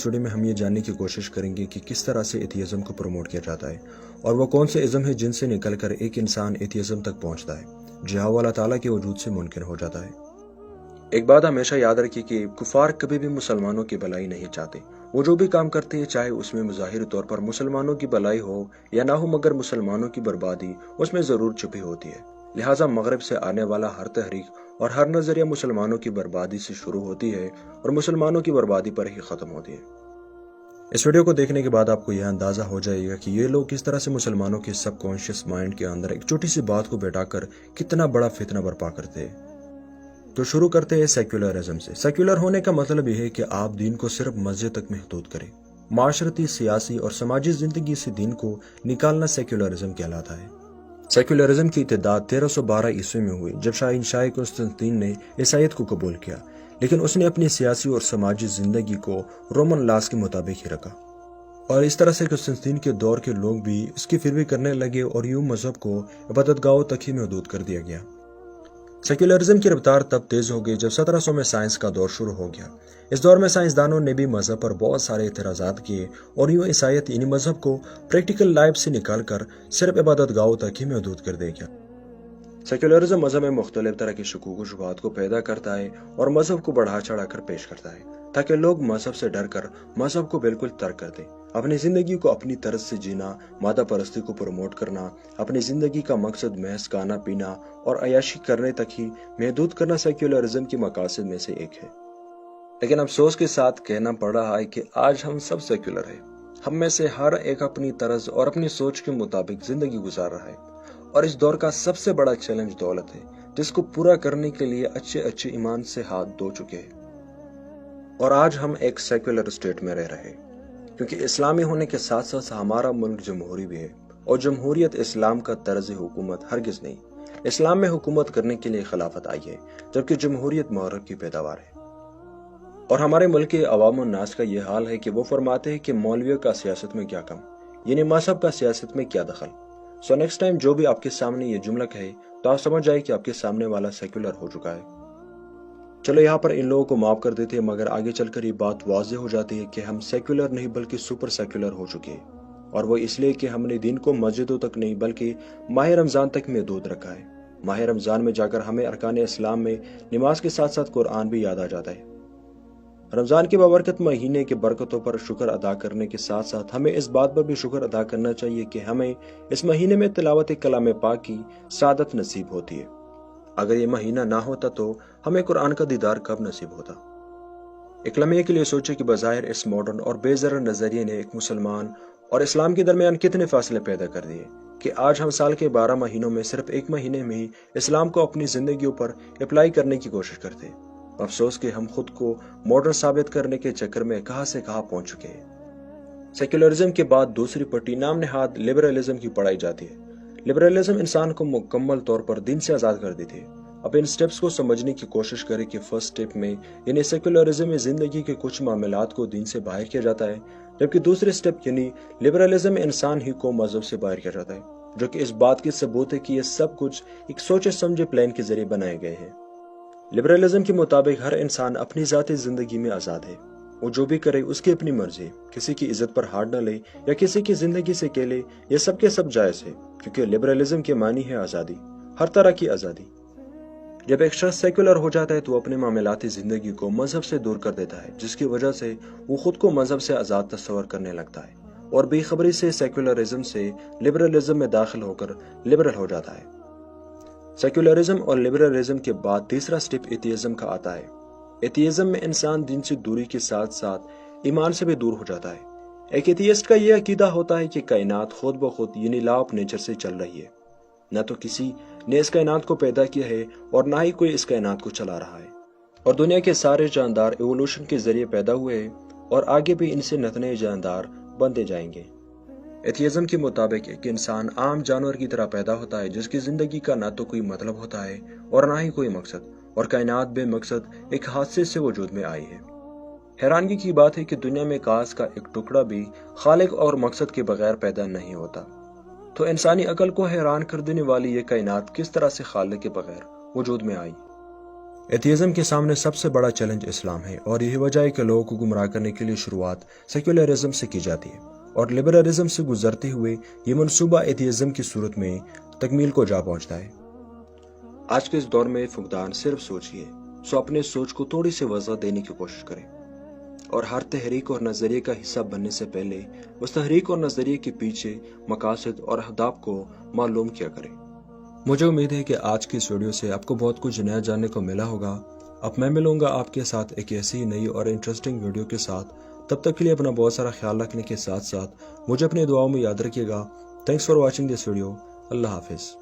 اس video میں ہم یہ جاننے کی کوشش کریں گے کہ کس طرح سے ایتھیزم کو پروموٹ کیا جاتا ہے اور وہ کون سے ازم ہیں جن سے نکل کر ایک انسان ایتھیزم تک پہنچتا ہے جہاں وہ اللہ تعالیٰ کے وجود سے ممکن ہو جاتا ہے۔ ایک بات ہمیشہ یاد رکھیے کہ کفار کبھی بھی مسلمانوں کی بھلائی نہیں چاہتے۔ وہ جو بھی کام کرتے ہیں چاہے اس میں مظاہری طور پر مسلمانوں کی بھلائی ہو یا نہ ہو، مگر مسلمانوں کی بربادی اس میں ضرور چھپی ہوتی ہے۔ لہٰذا مغرب سے آنے والا ہر تحریک اور ہر نظریہ مسلمانوں کی بربادی سے شروع ہوتی ہے اور مسلمانوں کی بربادی پر ہی ختم ہوتی ہے۔ اس ویڈیو کو دیکھنے کے بعد آپ کو یہ اندازہ ہو جائے گا کہ یہ لوگ کس طرح سے مسلمانوں کے سب کانشیس مائنڈ کے اندر ایک چھوٹی سی بات کو بیٹھا کر کتنا بڑا فتنہ برپا کرتے ہیں۔ تو شروع کرتے ہیں سیکولرزم سے۔ سیکولر ہونے کا مطلب یہ ہے کہ آپ دین کو صرف مسجد تک محدود کریں۔ معاشرتی، سیاسی اور سماجی زندگی سے دین کو نکالنا سیکولرزم کہلاتا ہے۔ سیکولرزم کی ابتدا 1312 عیسوی میں ہوئی جب شاہنشاہ قسطنطین نے عیسائیت کو قبول کیا، لیکن اس نے اپنی سیاسی اور سماجی زندگی کو رومن لاز کے مطابق ہی رکھا، اور اس طرح سے قسطنطین کے دور کے لوگ بھی اس کی پیروی کرنے لگے اور یوں مذہب کو عبادت گاہوں تک ہی محدود کر دیا گیا۔ سیکولرزم کی رفتار تب تیز ہو گئی جب 1700 میں سائنس کا دور شروع ہو گیا۔ اس دور میں سائنسدانوں نے بھی مذہب پر بہت سارے اعتراضات کیے اور یوں عیسائیت یعنی مذہب کو پریکٹیکل لائف سے نکال کر صرف عبادت گاہوں تک ہی محدود کر دیا گیا۔ سیکولرزم مذہب میں مختلف طرح کے شکوک و شبہات کو پیدا کرتا ہے اور مذہب کو بڑھا چڑھا کر پیش کرتا ہے تاکہ لوگ مذہب سے ڈر کر مذہب کو بالکل ترک کر دیں۔ اپنی زندگی کو اپنی طرز سے جینا، مادہ پرستی کو پروموٹ کرنا، اپنی زندگی کا مقصد محض کھانا پینا اور عیاشی کرنے تک ہی محدود کرنا سیکولرزم کے مقاصد میں سے ایک ہے۔ لیکن افسوس کے ساتھ کہنا پڑ رہا ہے کہ آج ہم سب سیکولر ہیں۔ ہم میں سے ہر ایک اپنی طرز اور اپنی سوچ کے مطابق زندگی گزار رہا ہے، اور اس دور کا سب سے بڑا چیلنج دولت ہے، جس کو پورا کرنے کے لیے اچھے ایمان سے ہاتھ دھو چکے ہیں۔ اور آج ہم ایک سیکولر اسٹیٹ میں رہ رہے ہیں، کیونکہ اسلامی ہونے کے ساتھ ساتھ ہمارا ملک جمہوری بھی ہے، اور جمہوریت اسلام کا طرز حکومت ہرگز نہیں۔ اسلام میں حکومت کرنے کے لیے خلافت آئی ہے، جبکہ جمہوریت مورب کی پیداوار ہے۔ اور ہمارے ملک کے عوام الناس کا یہ حال ہے کہ وہ فرماتے ہیں کہ مولویوں کا سیاست میں کیا کم، یعنی مذہب کا سیاست میں کیا دخل۔ سو نیکسٹ ٹائم جو بھی آپ کے سامنے یہ جملہ کہے تو آپ سمجھ جائے کہ آپ کے سامنے والا سیکولر ہو چکا ہے۔ چلو یہاں پر ان لوگوں کو معاف کر دیتے ہیں، مگر آگے چل کر یہ بات واضح ہو جاتی ہے کہ ہم سیکولر نہیں بلکہ سپر سیکولر ہو چکے ہیں، اور وہ اس لیے کہ ہم نے دین کو مسجدوں تک نہیں بلکہ ماہ رمضان تک محدود رکھا ہے۔ ماہ رمضان میں جا کر ہمیں ارکان اسلام میں نماز کے ساتھ ساتھ قرآن بھی یاد آ جاتا ہے۔ رمضان کے بابرکت مہینے کے برکتوں پر شکر ادا کرنے کے ساتھ ساتھ ہمیں اس بات پر بھی شکر ادا کرنا چاہیے کہ ہمیں اس مہینے میں تلاوت کلام پاک کی سعادت نصیب ہوتی ہے۔ اگر یہ مہینہ نہ ہوتا تو ہمیں قرآن کا دیدار کب نصیب ہوتا؟ ایک لمحے کے لیے سوچے کہ بظاہر اس ماڈرن اور بے ضرر نظریے نے ایک مسلمان اور اسلام کے درمیان کتنے فاصلے پیدا کر دیے کہ آج ہم سال کے 12 مہینوں میں صرف ایک مہینے میں ہی اسلام کو اپنی زندگیوں پر اپلائی کرنے کی کوشش کرتے ہیں۔ افسوس کہ ہم خود کو ماڈرن ثابت کرنے کے چکر میں کہاں سے کہاں پہنچ چکے ہیں۔ سیکولرزم کے بعد دوسری پٹی نام نہاد لبرلزم کی پڑھائی جاتی ہے۔ لبرلزم انسان کو مکمل طور پر دین سے آزاد کر دیتی ہے۔ اب ان سٹیپس کو سمجھنے کی کوشش کریں کہ فرسٹ سٹیپ میں یعنی سیکولرزم میں زندگی کے کچھ معاملات کو دین سے باہر کیا جاتا ہے، جبکہ دوسرے سٹیپ یعنی لبرلزم میں انسان ہی کو مذہب سے باہر کیا جاتا ہے، جو کہ اس بات کی ثبوت ہے کہ یہ سب کچھ ایک سوچے سمجھے پلان کے ذریعے بنائے گئے ہیں۔ لبرلزم کے مطابق ہر انسان اپنی ذاتی زندگی میں آزاد ہے، وہ جو بھی کرے اس کی اپنی مرضی، کسی کی عزت پر ہاتھ نہ لے یا کسی کی زندگی سے کھیلے، یہ سب کے سب جائز ہے، کیونکہ لبرلزم کے معنی ہے آزادی، ہر طرح کی آزادی۔ جب ایک شخص سیکولر ہو جاتا ہے تو وہ اپنے معاملاتی زندگی کو مذہب سے دور کر دیتا ہے، جس کی وجہ سے وہ خود کو مذہب سے آزاد تصور کرنے لگتا ہے اور بے خبری سے سیکولرزم سے لبرلزم میں داخل ہو کر لبرل ہو جاتا ہے۔ سیکولرزم اور لبرلزم کے بعد تیسرا سٹیپ ایتھیزم کا آتا ہے۔ ایتھیزم میں انسان دین سے دوری کے ساتھ ساتھ ایمان سے بھی دور ہو جاتا ہے۔ ایک ایتھیسٹ کا یہ عقیدہ ہوتا ہے کہ کائنات خود بخود یعنی لا آف نیچر سے چل رہی ہے، نہ تو کسی نے اس کائنات کو پیدا کیا ہے اور نہ ہی کوئی اس کائنات کو چلا رہا ہے، اور دنیا کے سارے جاندار ایوولوشن کے ذریعے پیدا ہوئے ہیں اور آگے بھی ان سے نتنے جاندار بنتے جائیں گے۔ ایتھیزم کے مطابق ایک انسان عام جانور کی طرح پیدا ہوتا ہے جس کی زندگی کا نہ تو کوئی مطلب ہوتا ہے اور نہ ہی کوئی مقصد، اور کائنات بے مقصد ایک حادثے سے وجود میں آئی ہے۔ حیرانگی کی بات ہے کہ دنیا میں کاغذ کا ایک ٹکڑا بھی خالق اور مقصد کے بغیر پیدا نہیں ہوتا، تو انسانی عقل کو حیران کر دینے والی یہ کائنات کس طرح سے خالق کے بغیر وجود میں آئی؟ ایتھیزم کے سامنے سب سے بڑا چیلنج اسلام ہے، اور یہی وجہ ہے کہ لوگوں کو گمراہ کرنے کے لیے شروعات سیکولرزم سے کی جاتی ہے، اور لبرلزم سے گزرتے ہوئے یہ منصوبہ ایتھیزم کی صورت میں تکمیل کو جا پہنچتا ہے۔ آج کے اس دور میں فقدان صرف سوچ ہی ہے، سو اپنے سوچ کو تھوڑی سی وضاحت دینے کی کوشش کریں، اور ہر تحریک اور نظریے کا حصہ بننے سے پہلے اس تحریک اور نظریے کے پیچھے مقاصد اور اہداف کو معلوم کیا کریں۔ مجھے امید ہے کہ آج کی اس ویڈیو سے آپ کو بہت کچھ نیا جاننے کو ملا ہوگا۔ اب میں ملوں گا آپ کے ساتھ ایک ایسی ہی نئی اور انٹرسٹنگ ویڈیو کے ساتھ۔ تب تک کے لیے اپنا بہت سارا خیال رکھنے کے ساتھ ساتھ مجھے اپنی دعاؤں میں یاد رکھیے گا۔ Thanks for watching this video. اللہ حافظ۔